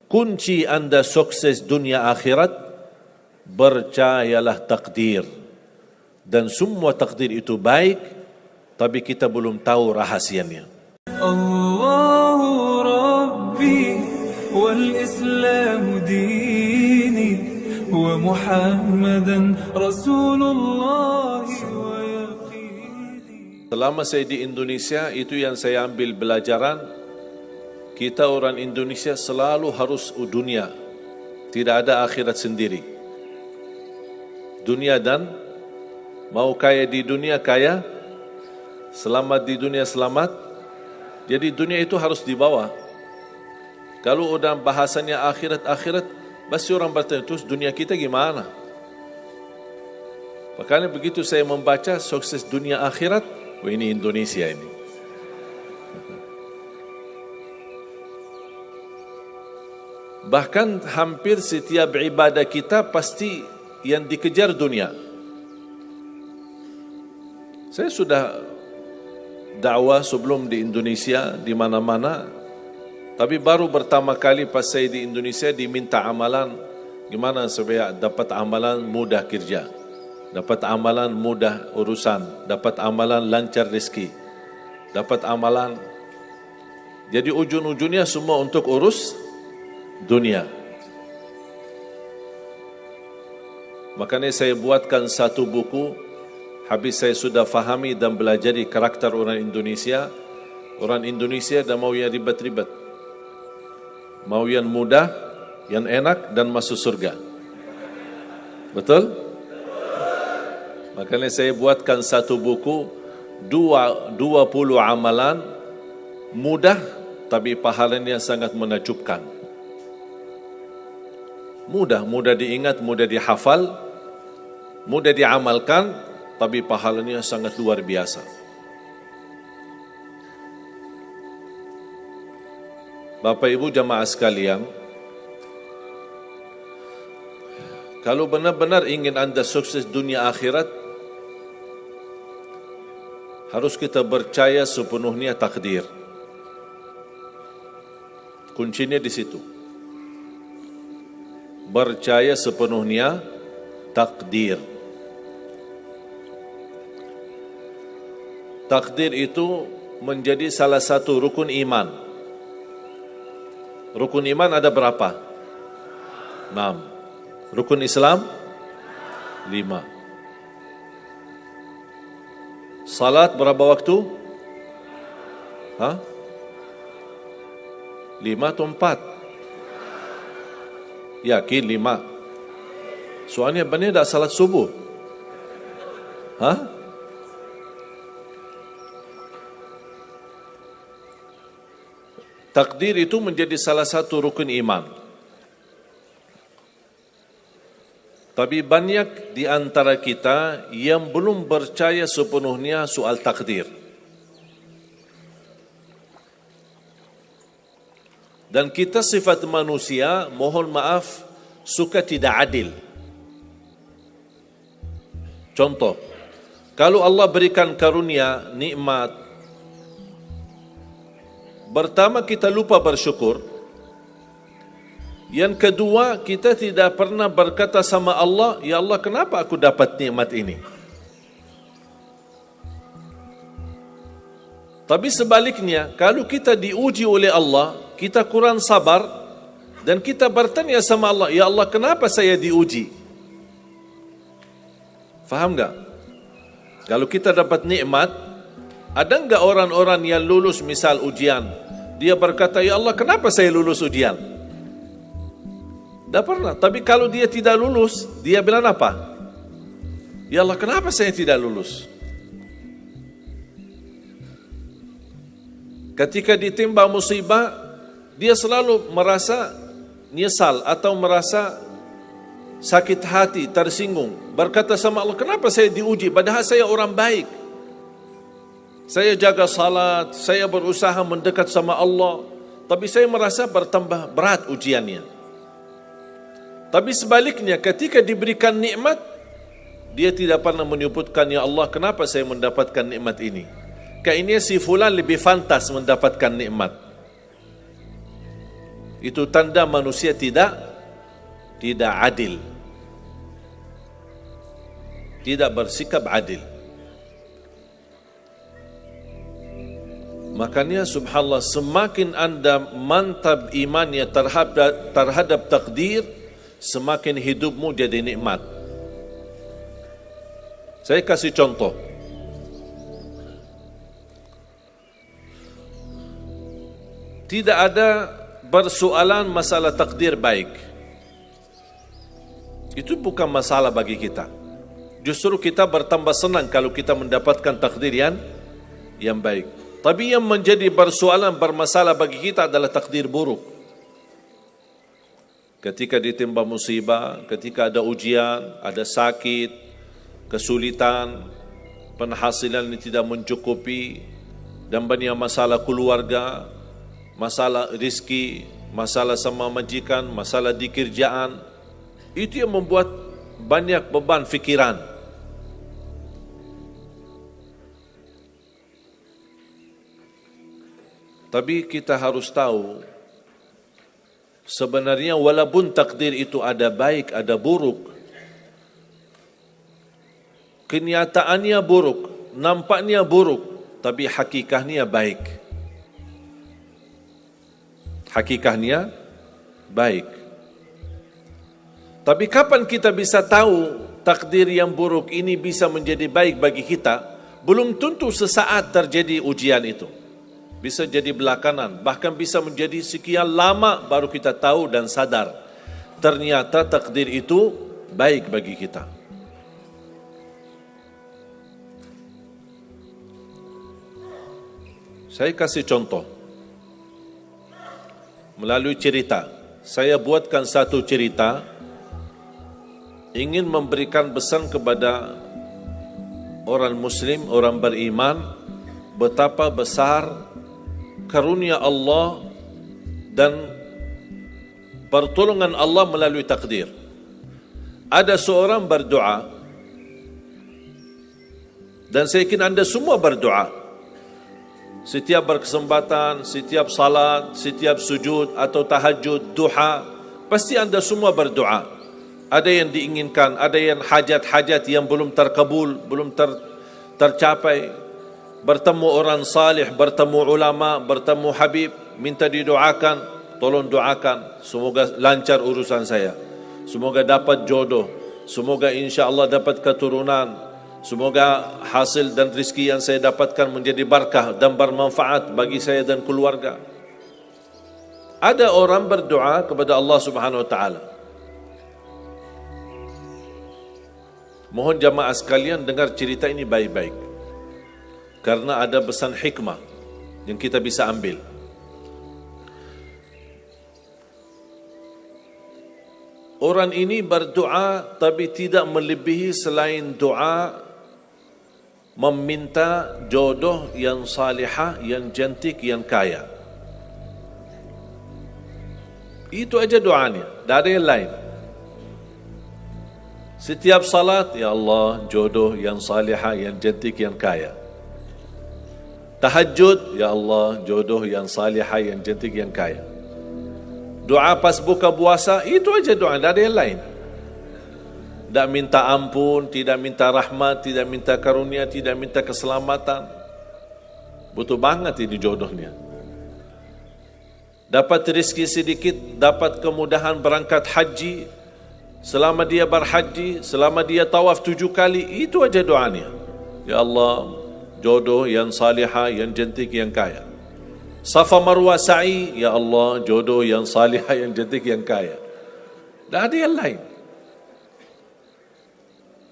kunci Anda sukses dunia akhirat, percayalah takdir. Dan semua takdir itu baik, tapi kita belum tahu rahasianya. Allahu Rabbi wal Islam dini wa Muhammadan Rasulullah wa yaqini. Selama saya di Indonesia, itu yang saya ambil belajaran. Kita orang Indonesia selalu harus dunia. Tidak ada akhirat sendiri. Dunia dan mau kaya di dunia kaya, selamat di dunia selamat. Jadi dunia itu harus dibawa. Kalau udah bahasanya akhirat, pasti orang bertanya, terus dunia kita gimana? Makanya begitu saya membaca sukses dunia akhirat, ini Indonesia ini. Bahkan hampir setiap ibadah kita pasti yang dikejar dunia. Saya sudah dakwah sebelum di Indonesia, di mana-mana. Tapi baru pertama kali pas saya di Indonesia diminta amalan. Gimana supaya dapat amalan mudah kerja. Dapat amalan mudah urusan. Dapat amalan lancar rezeki. Dapat amalan. Jadi ujung-ujungnya semua untuk urus dunia. Makanya saya buatkan satu buku. Habis saya sudah fahami dan belajari karakter orang Indonesia. Orang Indonesia dah mau yang ribet-ribet. Mau yang mudah, yang enak dan masuk surga. Betul? Makanya saya buatkan satu buku 20 amalan mudah tapi pahalanya sangat menakjubkan. Mudah diingat, mudah dihafal, mudah diamalkan, tapi pahalanya sangat luar biasa. Bapak Ibu jamaah sekalian, kalau benar-benar ingin Anda sukses dunia akhirat, harus kita percaya sepenuhnya takdir. Kuncinya di situ. Percaya sepenuhnya takdir. Takdir itu menjadi salah satu rukun iman. Rukun iman ada berapa? 6. Rukun Islam 5. Salat berapa waktu? 5 atau 4? Yakin 5. Soalnya benar tak salat subuh. Takdir itu menjadi salah satu rukun iman. Tapi banyak di antara kita yang belum percaya sepenuhnya soal takdir. Dan kita sifat manusia, mohon maaf, suka tidak adil. Contoh, kalau Allah berikan karunia, nikmat, pertama kita lupa bersyukur. Yang kedua, kita tidak pernah berkata sama Allah, ya Allah kenapa aku dapat nikmat ini? Tapi sebaliknya, kalau kita diuji oleh Allah, kita kurang sabar, dan kita bertanya sama Allah, ya Allah kenapa saya diuji? Faham tak? Kalau kita dapat nikmat, ada enggak orang-orang yang lulus misal ujian, dia berkata, ya Allah kenapa saya lulus ujian? Tak pernah. Tapi kalau dia tidak lulus, dia bilang apa? Ya Allah kenapa saya tidak lulus? Ketika ditimpa musibah, dia selalu merasa nyesal atau merasa sakit hati, tersinggung. Berkata sama Allah, kenapa saya diuji? Padahal saya orang baik. Saya jaga salat, saya berusaha mendekat sama Allah. Tapi saya merasa bertambah berat ujiannya. Tapi sebaliknya, ketika diberikan nikmat, dia tidak pernah menyebutkan, ya Allah kenapa saya mendapatkan nikmat ini? Kayaknya si fulan lebih fantas mendapatkan nikmat. Itu tanda manusia tidak adil. Tidak bersikap adil. Makanya subhanallah, semakin anda mantap imannya terhadap takdir, semakin hidupmu jadi nikmat. Saya kasih contoh. Tidak ada persoalan masalah takdir baik. Itu bukan masalah bagi kita. Justru kita bertambah senang kalau kita mendapatkan takdir yang baik. Tapi yang menjadi persoalan bermasalah bagi kita adalah takdir buruk. Ketika ditimpa musibah, ketika ada ujian, ada sakit, kesulitan, penghasilan yang tidak mencukupi, dan banyak masalah keluarga, masalah rizki, masalah sama majikan, masalah di kerjaan, itu yang membuat banyak beban fikiran. Tapi kita harus tahu, sebenarnya walaupun takdir itu ada baik, ada buruk, kenyataannya buruk, nampaknya buruk, tapi hakikahnya baik. Hakikahnya baik. Tapi kapan kita bisa tahu takdir yang buruk ini bisa menjadi baik bagi kita? Belum tentu sesaat terjadi ujian itu. Bisa jadi belakangan, bahkan bisa menjadi sekian lama baru kita tahu dan sadar ternyata takdir itu baik bagi kita. Saya kasih contoh melalui cerita. Saya buatkan satu cerita ingin memberikan pesan kepada orang muslim, orang beriman, betapa besar karunia Allah dan pertolongan Allah melalui takdir. Ada seorang berdoa, dan saya yakin anda semua berdoa. Setiap berkesempatan, setiap salat, setiap sujud atau tahajud, duha, pasti anda semua berdoa. Ada yang diinginkan, ada yang hajat-hajat yang belum terkabul, belum tercapai. Bertemu orang salih, bertemu ulama, bertemu habib, minta didoakan, tolong doakan, semoga lancar urusan saya, semoga dapat jodoh, semoga insya Allah dapat keturunan, semoga hasil dan rezeki yang saya dapatkan menjadi berkah dan bermanfaat bagi saya dan keluarga. Ada orang berdoa kepada Allah Subhanahu Wa Taala. Mohon jamaah sekalian dengar cerita ini baik-baik, karena ada pesan hikmah yang kita bisa ambil. Orang ini berdoa tapi tidak melebihi selain doa meminta jodoh yang salihah, yang cantik, yang kaya. Itu aja doanya, tidak ada yang lain. Setiap salat, ya Allah, jodoh yang salihah, yang cantik, yang kaya. Tahajud, ya Allah, jodoh yang salihah, yang cantik, yang kaya. Doa pas buka puasa, itu aja doa, tidak ada yang lain. Tidak minta ampun, tidak minta rahmat, tidak minta karunia, tidak minta keselamatan. Butuh banget ini jodohnya. Dapat rezeki sedikit, dapat kemudahan berangkat haji. Selama dia berhaji, selama dia tawaf 7 kali, itu aja doanya. Ya Allah, jodoh yang salihah, yang cantik, yang kaya. Safa Marwah sa'i, ya Allah, jodoh yang salihah, yang cantik, yang kaya. Tak ada yang lain.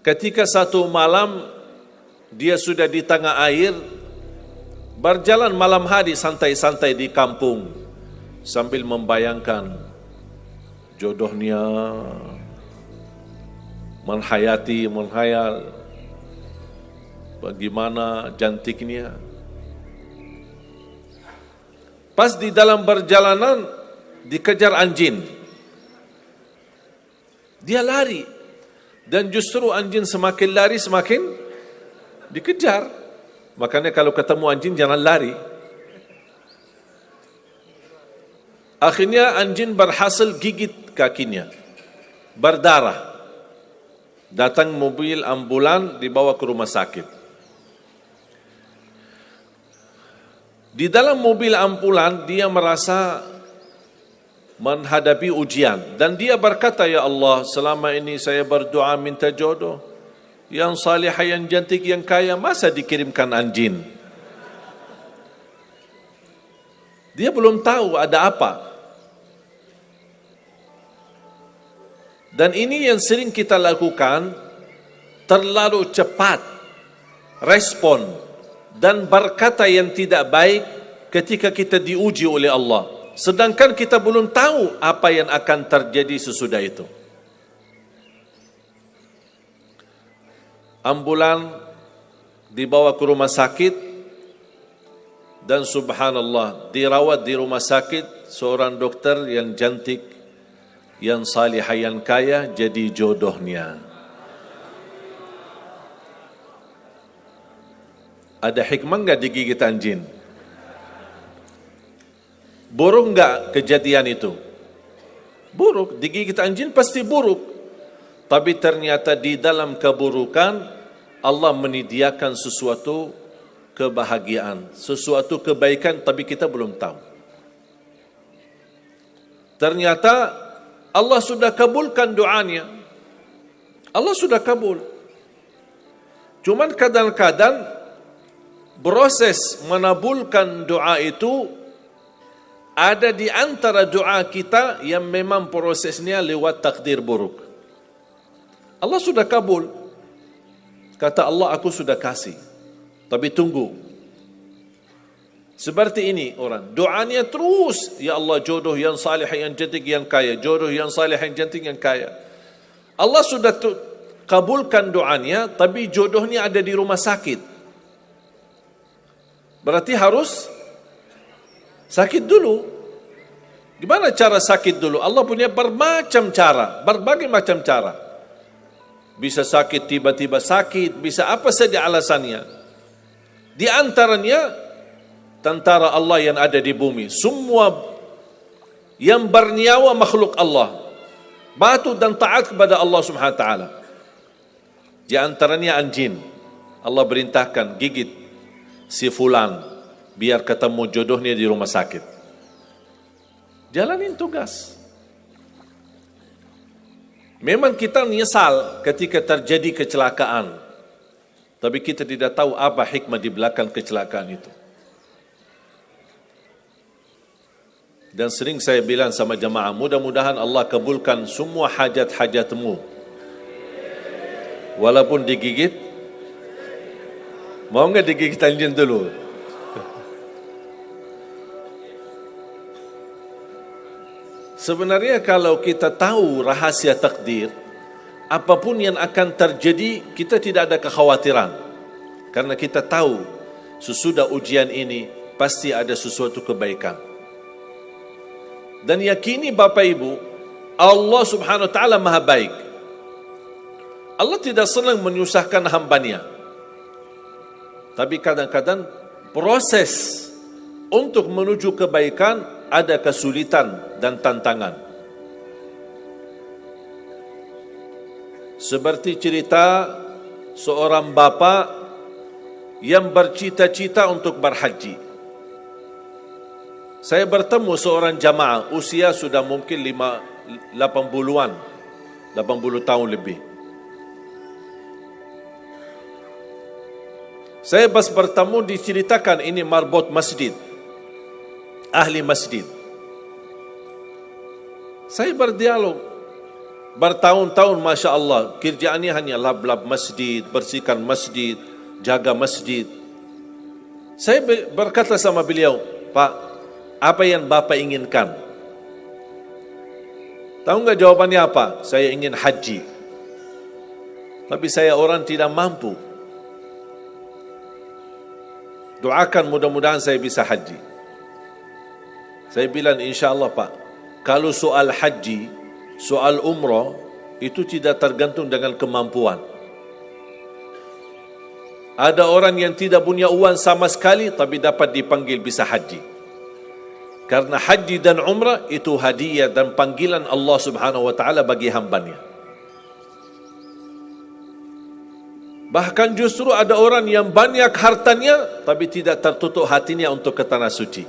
Ketika satu malam dia sudah di tengah air, berjalan malam hari santai-santai di kampung sambil membayangkan jodohnya, menghayal bagaimana cantiknya. Pas di dalam perjalanan dikejar anjing. Dia lari, dan justru anjing semakin lari semakin dikejar. Makanya kalau ketemu anjing jangan lari. Akhirnya anjing berhasil gigit kakinya, berdarah. Datang mobil ambulan, dibawa ke rumah sakit. Di dalam mobil ambulan dia merasa menghadapi ujian dan dia berkata, ya Allah, selama ini saya berdoa minta jodoh yang salihah, yang cantik, yang kaya, masa dikirimkan anjing? Dia belum tahu ada apa. Dan ini yang sering kita lakukan, terlalu cepat respon dan berkata yang tidak baik ketika kita diuji oleh Allah, sedangkan kita belum tahu apa yang akan terjadi sesudah itu. Ambulan dibawa ke rumah sakit dan subhanallah dirawat di rumah sakit seorang dokter yang cantik, yang salihah, yang kaya, jadi jodohnya. Ada hikmah enggak digigit anjing? Buruk enggak kejadian itu? Buruk, digigit anjing pasti buruk. Tapi ternyata di dalam keburukan Allah menyediakan sesuatu kebahagiaan, sesuatu kebaikan, tapi kita belum tahu. Ternyata Allah sudah kabulkan doanya. Allah sudah kabul. Cuman kadang-kadang proses menabulkan doa itu ada di antara doa kita yang memang prosesnya lewat takdir buruk. Allah sudah kabul. Kata Allah, aku sudah kasih. Tapi tunggu. Seperti ini orang, doanya terus, ya Allah jodoh yang salih, yang cantik, yang kaya, jodoh yang salih, yang cantik, yang kaya. Allah sudah kabulkan doanya, tapi jodohnya ada di rumah sakit. Berarti harus sakit dulu. Gimana cara sakit dulu? Allah punya bermacam cara, berbagai macam cara. Bisa sakit tiba-tiba sakit, bisa apa saja alasannya. Di antaranya tentara Allah yang ada di bumi, semua yang bernyawa makhluk Allah, batu dan taat kepada Allah Subhanahu wa taala. Di antaranya anjing. Allah perintahkan gigit si fulan biar ketemu jodohnya di rumah sakit. Jalanin tugas. Memang kita nyesal ketika terjadi kecelakaan, tapi kita tidak tahu apa hikmah di belakang kecelakaan itu. Dan sering saya bilang sama jemaah, mudah-mudahan Allah kabulkan semua hajat-hajatmu. Walaupun digigit, mau enggak digigit anjing dulu? Sebenarnya kalau kita tahu rahasia takdir, apapun yang akan terjadi, kita tidak ada kekhawatiran. Karena kita tahu sesudah ujian ini pasti ada sesuatu kebaikan. Dan yakini Bapak Ibu, Allah Subhanahu wa taala Maha baik. Allah tidak senang menyusahkan hambanya. Tapi kadang-kadang proses untuk menuju kebaikan ada kesulitan dan tantangan. Seperti cerita seorang bapa yang bercita-cita untuk berhaji. Saya bertemu seorang jamaah, usia sudah mungkin 80-an, 80 tahun lebih. Saya pas bertemu diceritakan ini marbot masjid, ahli masjid. Saya berdialog, bertahun-tahun Masya Allah, kerjaannya hanya lap-lap masjid, bersihkan masjid, jaga masjid. Saya berkata sama beliau, Pak, apa yang Bapak inginkan? Tahu enggak jawabannya apa? Saya ingin haji. Tapi saya orang tidak mampu. Doakan mudah-mudahan saya bisa haji. Saya bilang insyaAllah Pak, kalau soal haji, soal umrah, itu tidak tergantung dengan kemampuan. Ada orang yang tidak punya uang sama sekali, tapi dapat dipanggil bisa haji. Karena haji dan umrah itu hadiah dan panggilan Allah Subhanahu wa taala bagi hambanya. Bahkan justru ada orang yang banyak hartanya tapi tidak tertutup hatinya untuk ke tanah suci.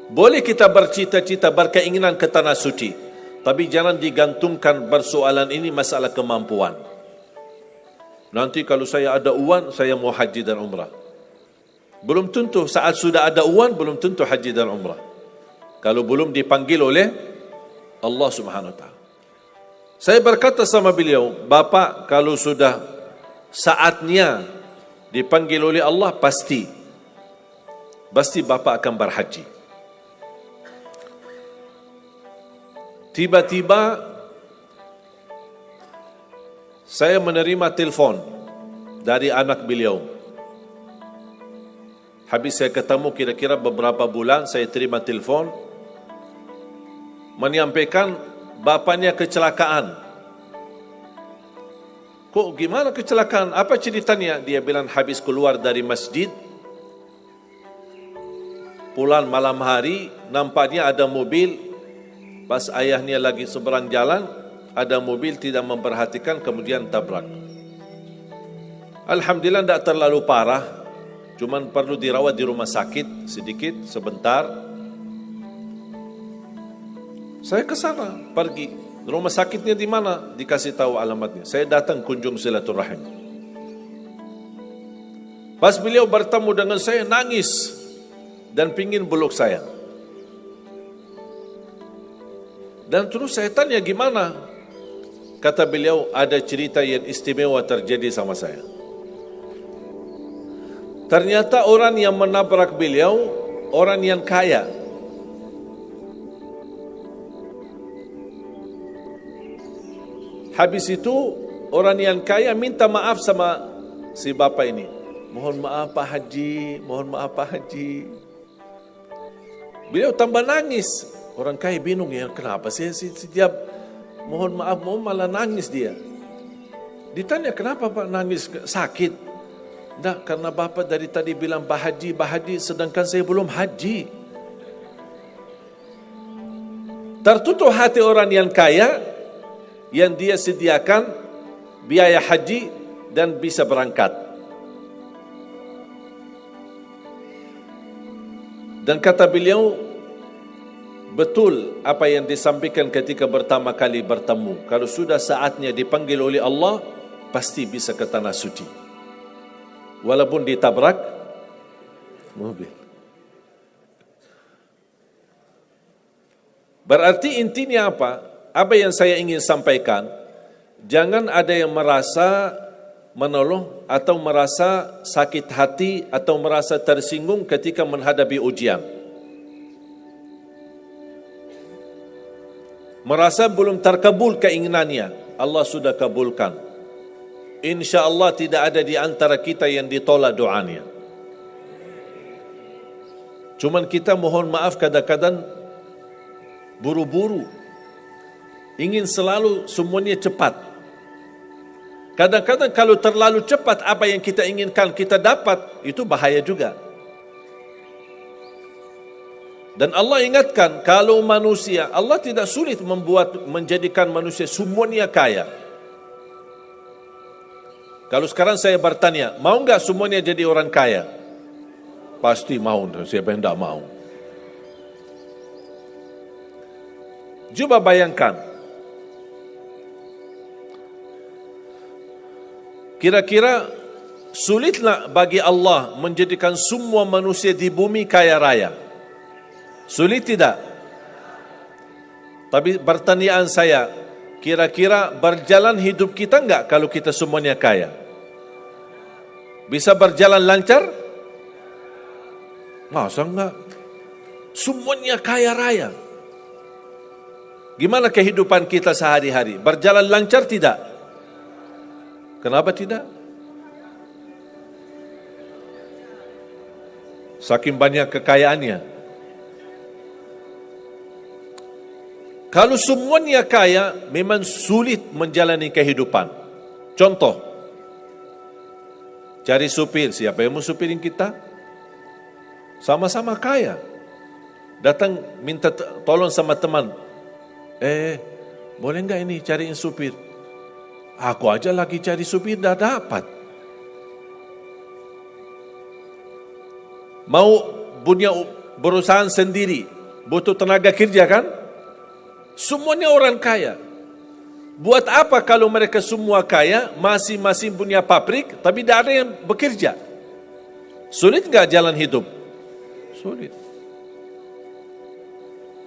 Boleh kita bercita-cita, berkeinginan ke tanah suci, tapi jangan digantungkan persoalan ini masalah kemampuan. Nanti kalau saya ada uang, saya mau haji dan umrah. Belum tentu saat sudah ada uang, belum tentu haji dan umrah. Kalau belum dipanggil oleh Allah Subhanahu wa taala. Saya berkata sama beliau, Bapak kalau sudah saatnya dipanggil oleh Allah, pasti Bapak akan berhaji. Tiba-tiba saya menerima telefon dari anak beliau. Habis saya ketemu kira-kira beberapa bulan, saya terima telefon menyampaikan bapaknya kecelakaan. Kok gimana kecelakaan? Apa ceritanya? Dia bilang habis keluar dari masjid, pulang malam hari, nampaknya ada mobil, pas ayahnya lagi seberang jalan, ada mobil tidak memperhatikan, kemudian tabrak. Alhamdulillah tidak terlalu parah, cuman perlu dirawat di rumah sakit sedikit, sebentar. Saya ke sana, pergi. Rumah sakitnya di mana? Dikasih tahu alamatnya. Saya datang kunjung silaturahim. Pas beliau bertemu dengan saya, nangis dan pingin peluk saya. Dan terus saya tanya gimana? Kata beliau, ada cerita yang istimewa terjadi sama saya. Ternyata orang yang menabrak beliau, orang yang kaya. Habis itu, orang yang kaya minta maaf sama si bapak ini. Mohon maaf Pak Haji, mohon maaf Pak Haji. Beliau tambah nangis. Orang kaya bingung, ya kenapa sih setiap mohon maaf, malah nangis dia. Ditanya, kenapa Pak nangis? Sakit? Tidak, karena Bapak dari tadi bilang Pak Haji, sedangkan saya belum haji. Tertutup hati orang yang kaya, yang dia sediakan biaya haji dan bisa berangkat. Dan kata beliau, betul apa yang disampaikan ketika pertama kali bertemu. Kalau sudah saatnya dipanggil oleh Allah, pasti bisa ke tanah suci. Walaupun ditabrak mobil. Berarti intinya apa? Apa yang saya ingin sampaikan, jangan ada yang merasa menolong atau merasa sakit hati atau merasa tersinggung ketika menghadapi ujian. Merasa belum terkabul keinginannya, Allah sudah kabulkan. InsyaAllah tidak ada di antara kita yang ditolak doanya. Cuman kita mohon maaf kadang-kadang buru-buru, ingin selalu semuanya cepat. Kadang-kadang kalau terlalu cepat apa yang kita inginkan kita dapat, itu bahaya juga. Dan Allah ingatkan, kalau manusia, Allah tidak sulit menjadikan manusia semuanya kaya. Kalau sekarang saya bertanya, mau enggak semuanya jadi orang kaya? Pasti mau, siapa yang tidak mau? Coba bayangkan, kira-kira sulitlah bagi Allah menjadikan semua manusia di bumi kaya raya? Sulit tidak? Tapi pertanyaan saya, kira-kira berjalan hidup kita enggak kalau kita semuanya kaya? Bisa berjalan lancar? Masa enggak? Semuanya kaya raya. Gimana kehidupan kita sehari-hari? Berjalan lancar tidak? Kenapa tidak? Saking banyak kekayaannya. Kalau semuanya kaya, memang sulit menjalani kehidupan. Contoh, cari supir, siapa yang mau supirin kita? sama-sama kaya. Datang minta tolong sama teman. Boleh enggak ini cariin supir? Aku aja lagi cari supir, dah dapat. Mau punya perusahaan sendiri, butuh tenaga kerja kan? Semuanya orang kaya. Buat apa kalau mereka semua kaya, masing-masing punya pabrik, tapi tidak ada yang bekerja? Sulit enggak jalan hidup? Sulit.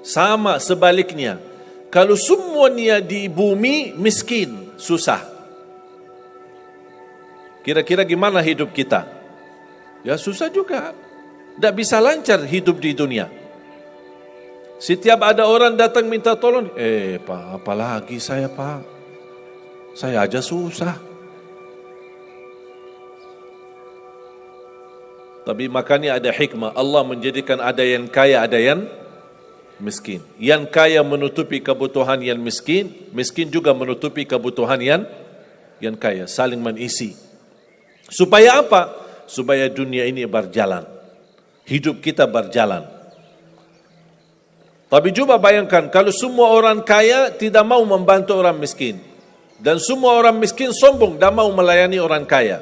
Sama sebaliknya, kalau semuanya di bumi miskin, susah. Kira-kira gimana hidup kita? Ya susah juga. Tidak bisa lancar hidup di dunia. Setiap ada orang datang minta tolong, Pak, apalagi saya Pak? Saya aja susah. Tapi makanya ada hikmah. Allah menjadikan ada yang kaya, ada yang miskin. Yang kaya menutupi kebutuhan yang miskin, miskin juga menutupi kebutuhan yang kaya, saling mengisi. Supaya apa? Supaya dunia ini berjalan, hidup kita berjalan. Tapi coba bayangkan kalau semua orang kaya tidak mau membantu orang miskin, dan semua orang miskin sombong dan mau melayani orang kaya,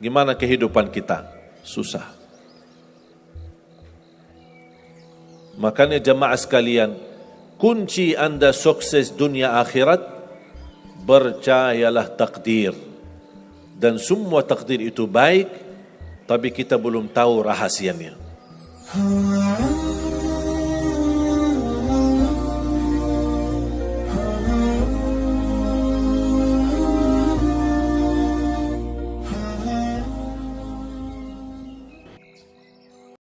gimana kehidupan kita? Susah. Makanya jemaah sekalian, kunci anda sukses dunia akhirat, percayalah takdir. Dan semua takdir itu baik, tapi kita belum tahu rahasianya.